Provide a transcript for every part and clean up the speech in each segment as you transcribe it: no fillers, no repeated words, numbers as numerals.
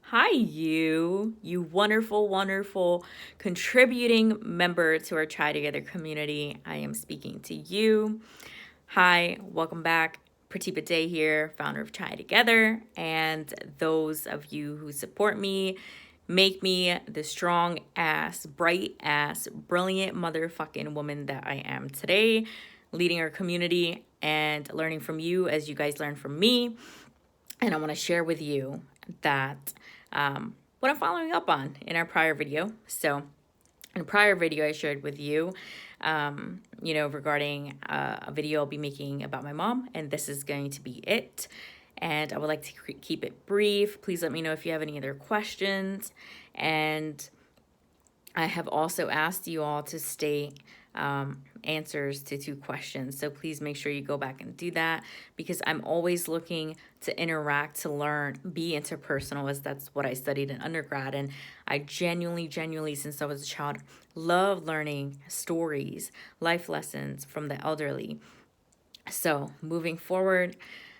Hi, you wonderful, wonderful contributing member to our Try Together community. I am speaking to you. Hi, welcome back. Pratipa Day here, founder of Try Together, and those of you who support me, make me the strong ass, bright ass, brilliant motherfucking woman that I am today, leading our community and learning from you as you guys learn from me. And I want to share with you that what I'm following up on in our prior video. So, in a prior video, I shared with you, regarding a video I'll be making about my mom, and this is going to be it. And I would like to keep it brief. Please let me know if you have any other questions. And I have also asked you all to state answers to 2 questions. So please make sure you go back and do that because I'm always looking to interact, to learn, be interpersonal, as that's what I studied in undergrad. And I genuinely, since I was a child, love learning stories, life lessons from the elderly. So moving forward,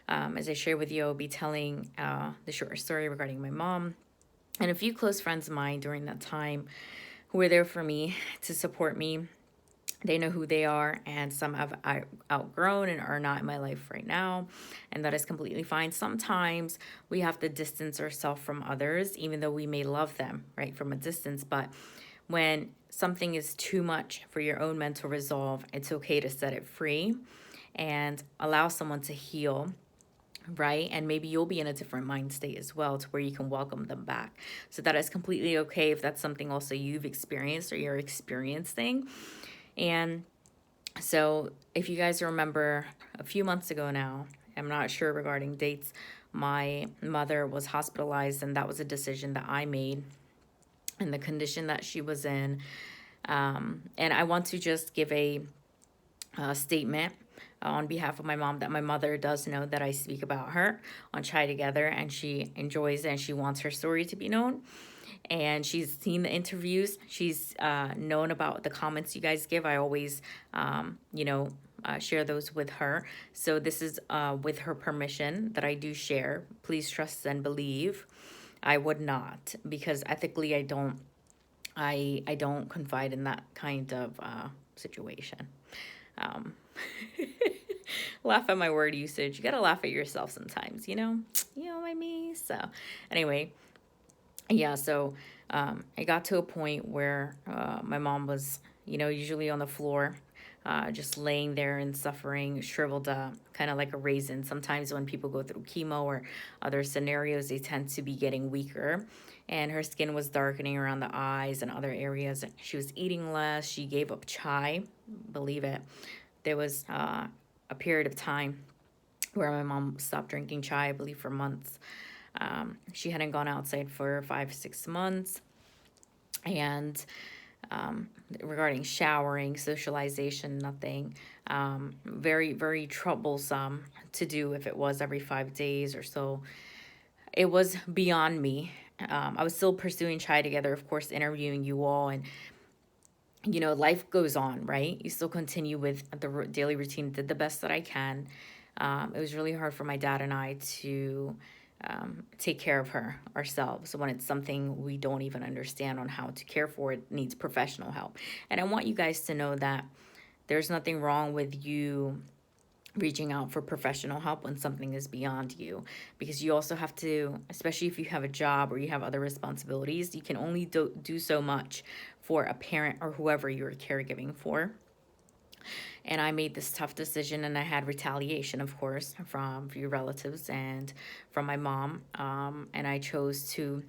as I share with you, I'll be telling the short story regarding my mom and a few close friends of mine during that time who were there for me to support me. They know who they are, and some have outgrown and are not in my life right now, and that is completely fine. Sometimes we have to distance ourselves from others, even though we may love them, right, from a distance. But when something is too much for your own mental resolve, it's okay to set it free and allow someone to heal, right? And maybe you'll be in a different mind state as well to where you can welcome them back. So that is completely okay if that's something also you've experienced or you're experiencing. And so if you guys remember a few months ago now, I'm not sure regarding dates, my mother was hospitalized, and that was a decision that I made in the condition that she was in. And I want to just give a statement on behalf of my mom that my mother does know that I speak about her on Try Together, and she enjoys it and she wants her story to be known. And she's seen the interviews. She's known about the comments you guys give. I always, share those with her. So this is with her permission that I do share. Please trust and believe. I would not, because ethically I don't. I don't confide in that kind of situation. Um, laugh at my word usage. You gotta laugh at yourself sometimes, you know? You know what I mean? So, anyway, yeah, so it got to a point where my mom was, usually on the floor, just laying there and suffering, shriveled up, kind of like a raisin. Sometimes when people go through chemo or other scenarios, they tend to be getting weaker. And her skin was darkening around the eyes and other areas. She was eating less. She gave up chai, believe it. There was a period of time where my mom stopped drinking chai, I believe, for months. She hadn't gone outside for 5, 6 months. And regarding showering, socialization, nothing. Very, very troublesome to do if it was every 5 days or so. It was beyond me. I was still pursuing Try Together, of course, interviewing you all, and life goes on, right? You still continue with the daily routine. Did the best that I can. It was really hard for my dad and I to take care of her ourselves when it's something we don't even understand on how to care for. It needs professional help. And I want you guys to know that there's nothing wrong with you reaching out for professional help when something is beyond you, because you also have to, especially if you have a job or you have other responsibilities, you can only do so much for a parent or whoever you're caregiving for. And I made this tough decision, and I had retaliation, of course, from a few relatives and from my mom. And I chose to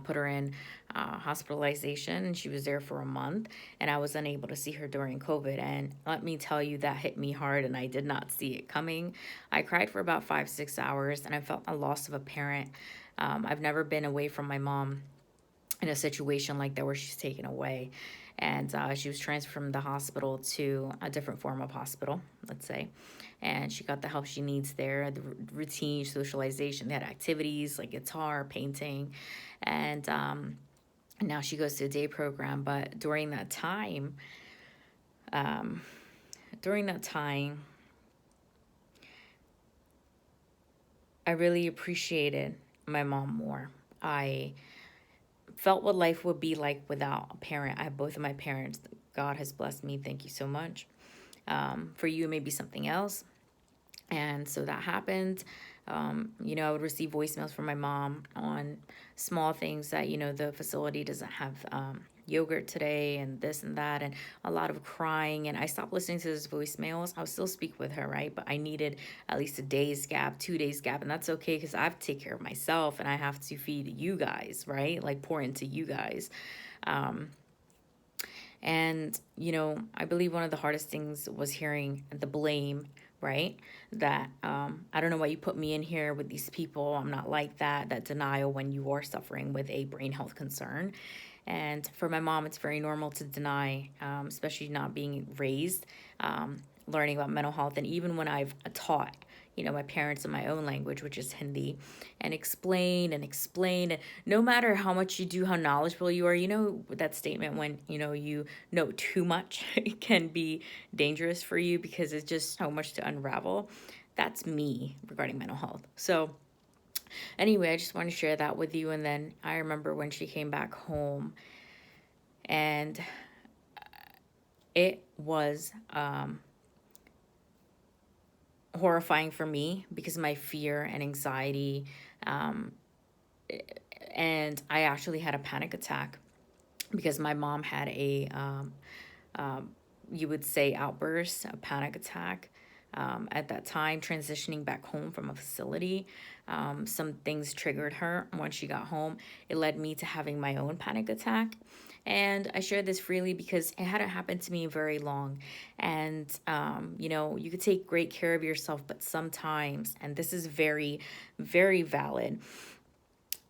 put her in hospitalization, and she was there for a month, and I was unable to see her during COVID. And let me tell you, that hit me hard, and I did not see it coming. I cried for about 5, 6 hours, and I felt a loss of a parent. I've never been away from my mom in a situation like that where she's taken away. And she was transferred from the hospital to a different form of hospital, let's say. And she got the help she needs there, the routine, socialization. They had activities like guitar, painting. And now she goes to a day program. But during that time, um, during that time, I really appreciated my mom more. I felt what life would be like without a parent. I have both of my parents. God has blessed me. Thank you so much. For you, it may be something else. And so that happened. I would receive voicemails from my mom on small things that, the facility doesn't have yogurt today and this and that, and a lot of crying. And I stopped listening to those voicemails. I'll still speak with her, right? But I needed at least a day's gap, 2 days gap. And that's okay because I have to take care of myself and I have to feed you guys, right? Like pour into you guys. And, I believe one of the hardest things was hearing the blame, right? That I don't know why you put me in here with these people. I'm not like that. That denial when you are suffering with a brain health concern. And for my mom, it's very normal to deny, especially not being raised, learning about mental health. And even when I've taught, my parents in my own language, which is Hindi, and explain. And no matter how much you do, how knowledgeable you are, that statement when, you know too much, it can be dangerous for you because it's just so much to unravel. That's me regarding mental health. So anyway, I just want to share that with you. And then I remember when she came back home, and it was horrifying for me because of my fear and anxiety. And I actually had a panic attack because my mom had a, you would say, outburst, a panic attack. At that time, transitioning back home from a facility, some things triggered her. Once she got home, it led me to having my own panic attack. And I share this freely because it hadn't happened to me very long. And, you could take great care of yourself, but sometimes, and this is very, very valid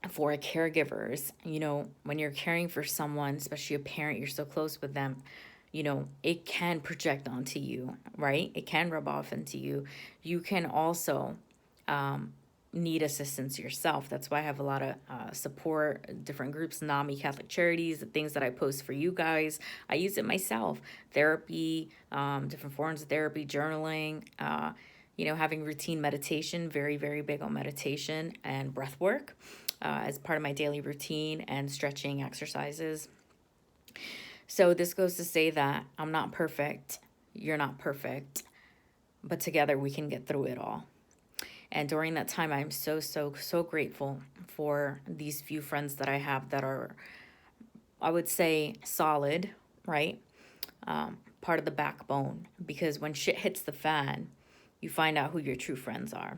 for caregivers, when you're caring for someone, especially a parent, you're so close with them, it can project onto you, right? It can rub off into you. You can also need assistance yourself. That's why I have a lot of support, different groups, NAMI Catholic Charities, the things that I post for you guys. I use it myself. Therapy, different forms of therapy, journaling, having routine meditation, very, very big on meditation and breath work as part of my daily routine, and stretching exercises. So this goes to say that I'm not perfect. You're not perfect. But together we can get through it all. And during that time, I'm so, so, so grateful for these few friends that I have that are, I would say, solid, right? Part of the backbone. Because when shit hits the fan, you find out who your true friends are.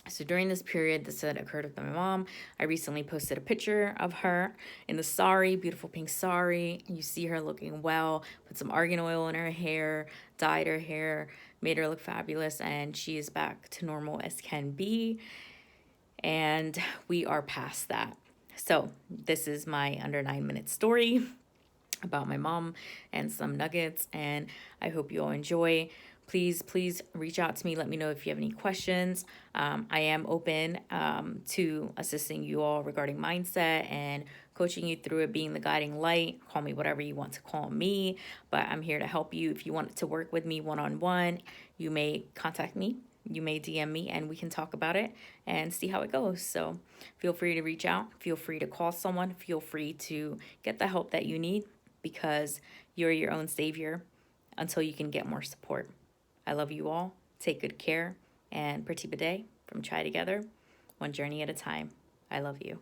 So during this period, this had occurred with my mom. I recently posted a picture of her in the sari, beautiful pink sari. You see her looking well, put some argan oil in her hair, dyed her hair, made her look fabulous, and she is back to normal as can be. And we are past that. So this is my under 9-minute story about my mom and some nuggets, and I hope you all enjoy. Please reach out to me. Let me know if you have any questions. I am open to assisting you all regarding mindset and coaching you through it, being the guiding light. Call me whatever you want to call me, but I'm here to help you. If you want to work with me one-on-one, you may contact me. You may DM me and we can talk about it and see how it goes. So feel free to reach out. Feel free to call someone. Feel free to get the help that you need because you're your own savior until you can get more support. I love you all. Take good care. And Prati Bidet from Try Together, one journey at a time. I love you.